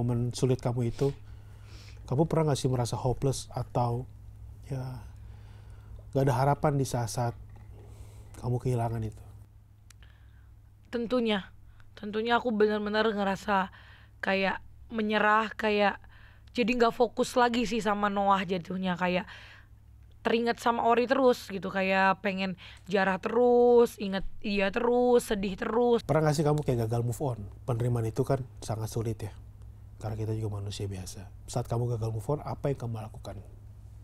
momen sulit kamu itu, kamu pernah gak sih merasa hopeless atau ya gak ada harapan di saat-saat kamu kehilangan itu? Tentunya aku benar-benar ngerasa kayak menyerah, kayak jadi nggak fokus lagi sih sama Noah jatuhnya, kayak teringat sama Ori terus gitu, kayak pengen jarah terus, inget dia terus, sedih terus. Pernah gak sih kamu kayak gagal move on? Penerimaan itu kan sangat sulit ya, karena kita juga manusia biasa. Saat kamu gagal move on, apa yang kamu lakukan?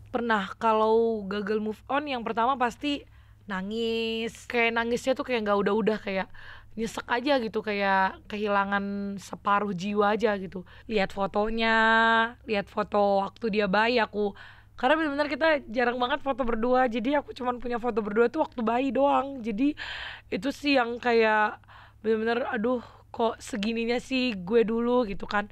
Pernah, kalau gagal move on yang pertama pasti nangis. Kayak nangisnya tuh kayak nggak udah kayak nyesek aja gitu, kayak kehilangan separuh jiwa aja gitu. Lihat fotonya, lihat foto waktu dia bayi aku. Karena benar-benar kita jarang banget foto berdua, jadi aku cuman punya foto berdua tuh waktu bayi doang. Jadi itu sih yang kayak benar-benar aduh, kok segininya sih gue dulu gitu kan.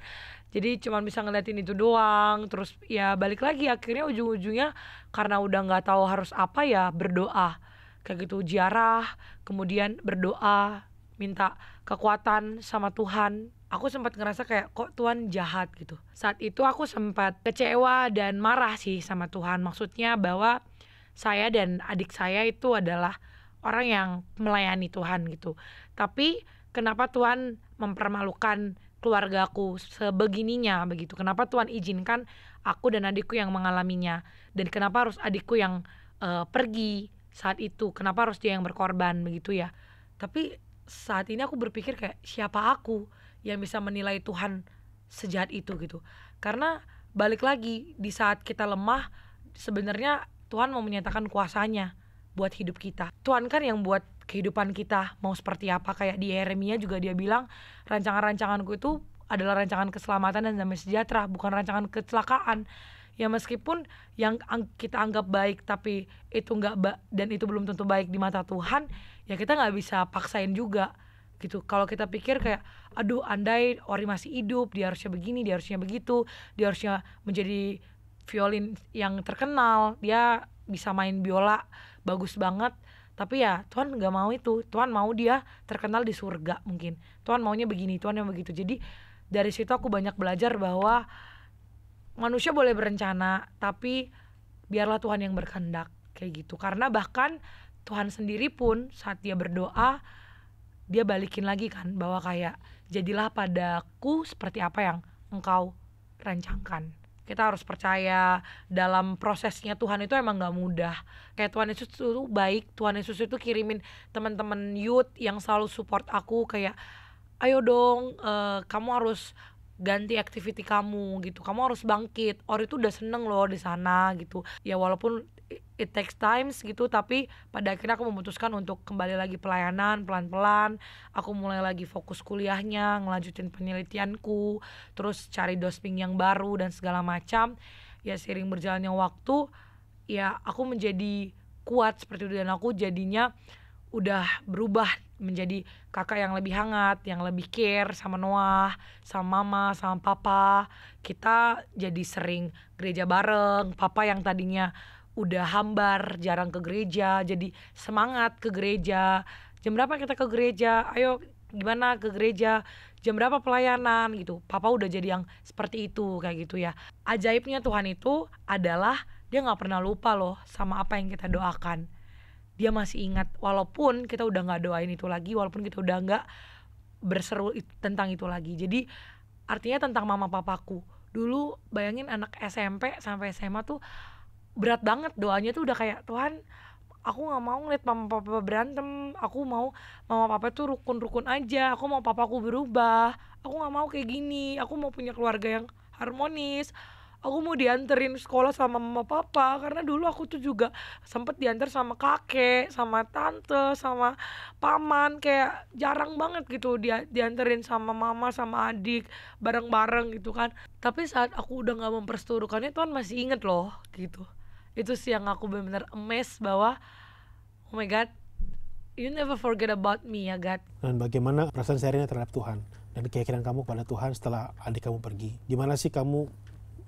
Jadi cuman bisa ngeliatin itu doang. Terus ya balik lagi, akhirnya ujung-ujungnya karena udah nggak tahu harus apa ya berdoa kayak gitu, ziarah, kemudian berdoa, minta kekuatan sama Tuhan. Aku sempat ngerasa kayak kok Tuhan jahat gitu. Saat itu aku sempat kecewa dan marah sih sama Tuhan. Maksudnya bahwa saya dan adik saya itu adalah orang yang melayani Tuhan gitu. Tapi kenapa Tuhan mempermalukan keluargaku sebegininya begitu? Kenapa Tuhan izinkan aku dan adikku yang mengalaminya? Dan kenapa harus adikku yang pergi saat itu? Kenapa harus dia yang berkorban begitu ya? Tapi saat ini aku berpikir kayak siapa aku yang bisa menilai Tuhan sejahat itu gitu. Karena balik lagi, di saat kita lemah sebenarnya Tuhan mau menyatakan kuasanya buat hidup kita. Tuhan kan yang buat kehidupan kita mau seperti apa. Kayak di Yeremia juga dia bilang, rancangan-rancanganku itu adalah rancangan keselamatan dan damai sejahtera, bukan rancangan kecelakaan. Ya meskipun yang kita anggap baik tapi itu dan itu belum tentu baik di mata Tuhan, ya kita nggak bisa paksain juga gitu. Kalau kita pikir kayak aduh, andai Ori masih hidup, dia harusnya begini, dia harusnya begitu, dia harusnya menjadi violin yang terkenal, dia bisa main biola bagus banget. Tapi ya Tuhan nggak mau itu. Tuhan mau dia terkenal di surga mungkin. Tuhan maunya begini, Tuhan yang begitu. Jadi dari situ aku banyak belajar bahwa manusia boleh berencana, tapi biarlah Tuhan yang berkehendak kayak gitu. Karena bahkan Tuhan sendiri pun saat dia berdoa, dia balikin lagi kan, bahwa kayak jadilah padaku seperti apa yang engkau rancangkan. Kita harus percaya dalam prosesnya Tuhan itu emang gak mudah. Kayak Tuhan Yesus itu baik, Tuhan Yesus itu kirimin teman-teman youth yang selalu support aku, kayak ayo dong, kamu harus ganti activity kamu gitu, kamu harus bangkit. Ori itu udah seneng loh di sana gitu. Ya walaupun it takes times gitu, tapi pada akhirnya aku memutuskan untuk kembali lagi pelayanan pelan-pelan. Aku mulai lagi fokus kuliahnya, ngelanjutin penelitianku, terus cari dosping yang baru dan segala macam. Ya seiring berjalannya waktu, ya aku menjadi kuat seperti itu, dan aku jadinya udah berubah menjadi kakak yang lebih hangat, yang lebih care sama Noah, sama mama, sama papa. Kita jadi sering gereja bareng. Papa yang tadinya udah hambar, jarang ke gereja, jadi semangat ke gereja. Jam berapa kita ke gereja? Ayo gimana ke gereja? Jam berapa pelayanan gitu. Papa udah jadi yang seperti itu, kayak gitu ya. Ajaibnya Tuhan itu adalah dia gak pernah lupa loh sama apa yang kita doakan. Dia masih ingat, walaupun kita udah gak doain itu lagi, walaupun kita udah gak berseru tentang itu lagi. Jadi artinya tentang mama papaku. Dulu bayangin anak SMP sampai SMA tuh berat banget doanya tuh, udah kayak Tuhan, aku gak mau ngeliat mama papa berantem. Aku mau mama papa tuh rukun-rukun aja. Aku mau papaku berubah. Aku gak mau kayak gini. Aku mau punya keluarga yang harmonis. Aku mau dianterin sekolah sama mama papa. Karena dulu aku tuh juga sempet diantar sama kakek, sama tante, sama paman. Kayak jarang banget gitu dianterin sama mama, sama adik bareng-bareng gitu kan. Tapi saat aku udah gak memperseturukannya, Tuhan masih inget loh gitu. Itu sih yang aku benar-benar amazed bahwa oh my God, you never forget about me ya God. Dan bagaimana perasaan Sherina terhadap Tuhan dan keyakinan kamu pada Tuhan setelah adik kamu pergi? Gimana sih kamu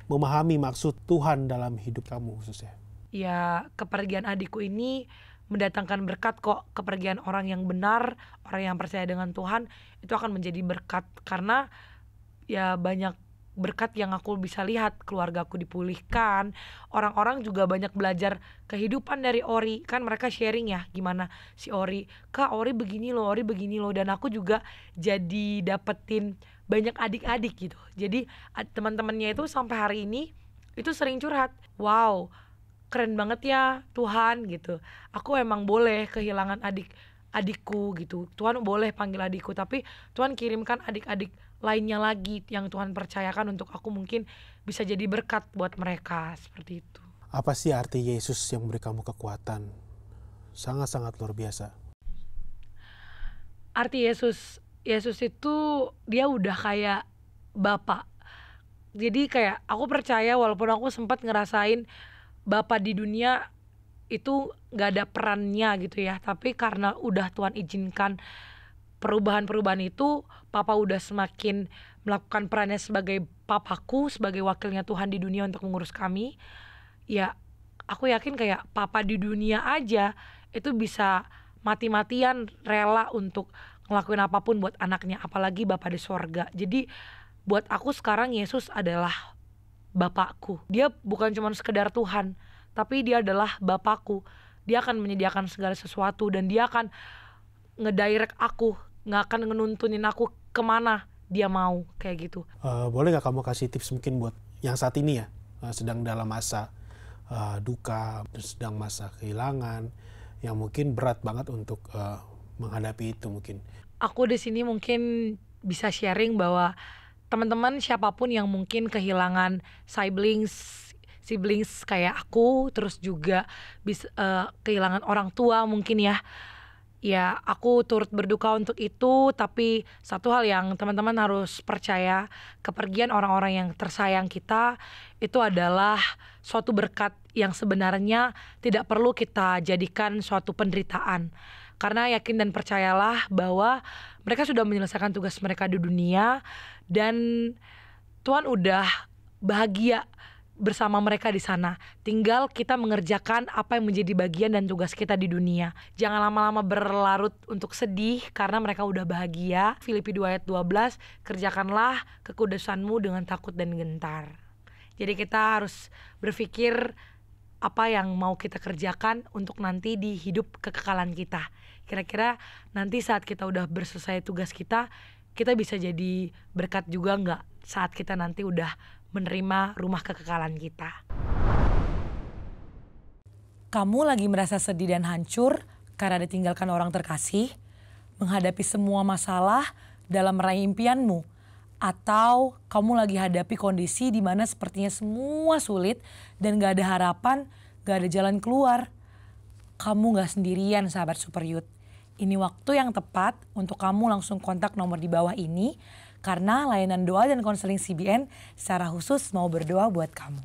memahami maksud Tuhan dalam hidup kamu khususnya? Ya, kepergian adikku ini mendatangkan berkat kok. Kepergian orang yang benar, orang yang percaya dengan Tuhan, itu akan menjadi berkat. Karena ya banyak berkat yang aku bisa lihat. Keluargaku dipulihkan, orang-orang juga banyak belajar kehidupan dari Ori. Kan mereka sharing ya gimana si Ori, Kak Ori begini loh, Ori begini loh. Dan aku juga jadi dapetin banyak adik-adik gitu. Jadi teman-temannya itu sampai hari ini itu sering curhat, wow keren banget ya Tuhan gitu. Aku emang boleh kehilangan adikku gitu. Tuhan boleh panggil adikku, tapi Tuhan kirimkan adik-adik lainnya lagi yang Tuhan percayakan untuk aku mungkin bisa jadi berkat buat mereka, seperti itu. Apa sih arti Yesus yang memberi kamu kekuatan? Sangat-sangat luar biasa. Arti Yesus itu dia udah kayak Bapa. Jadi kayak aku percaya walaupun aku sempat ngerasain Bapa di dunia itu gak ada perannya gitu ya, tapi karena udah Tuhan izinkan perubahan-perubahan itu, Papa udah semakin melakukan perannya sebagai papaku, sebagai wakilnya Tuhan di dunia untuk mengurus kami. Ya aku yakin kayak Papa di dunia aja itu bisa mati-matian rela untuk ngelakuin apapun buat anaknya, apalagi Bapa di sorga. Jadi buat aku sekarang Yesus adalah Bapakku. Dia bukan cuma sekedar Tuhan, tapi dia adalah Bapakku. Dia akan menyediakan segala sesuatu dan dia akan ngedirect aku, nggak akan ngenuntunin aku kemana dia mau, kayak gitu. Boleh gak kamu kasih tips mungkin buat yang saat ini ya, sedang dalam masa duka, sedang masa kehilangan, yang mungkin berat banget untuk menghadapi itu mungkin. Aku di sini mungkin bisa sharing bahwa teman-teman siapapun yang mungkin kehilangan siblings kayak aku, terus juga bisa kehilangan orang tua mungkin ya. Ya aku turut berduka untuk itu, tapi satu hal yang teman-teman harus percaya, kepergian orang-orang yang tersayang kita itu adalah suatu berkat yang sebenarnya tidak perlu kita jadikan suatu penderitaan. Karena yakin dan percayalah bahwa mereka sudah menyelesaikan tugas mereka di dunia dan Tuhan udah bahagia bersama mereka di sana. Tinggal kita mengerjakan apa yang menjadi bagian dan tugas kita di dunia. Jangan lama-lama berlarut untuk sedih karena mereka udah bahagia. Filipi 2 ayat 12, kerjakanlah kekudusanmu dengan takut dan gentar. Jadi kita harus berpikir apa yang mau kita kerjakan untuk nanti di hidup kekekalan kita. Kira-kira nanti saat kita udah berselesai tugas kita bisa jadi berkat juga nggak saat kita nanti udah menerima rumah kekekalan kita. Kamu lagi merasa sedih dan hancur karena ditinggalkan orang terkasih, menghadapi semua masalah dalam meraih impianmu, atau kamu lagi hadapi kondisi di mana sepertinya semua sulit dan gak ada harapan, gak ada jalan keluar. Kamu gak sendirian sahabat Super Youth. Ini waktu yang tepat untuk kamu langsung kontak nomor di bawah ini karena layanan doa dan konseling CBN secara khusus mau berdoa buat kamu.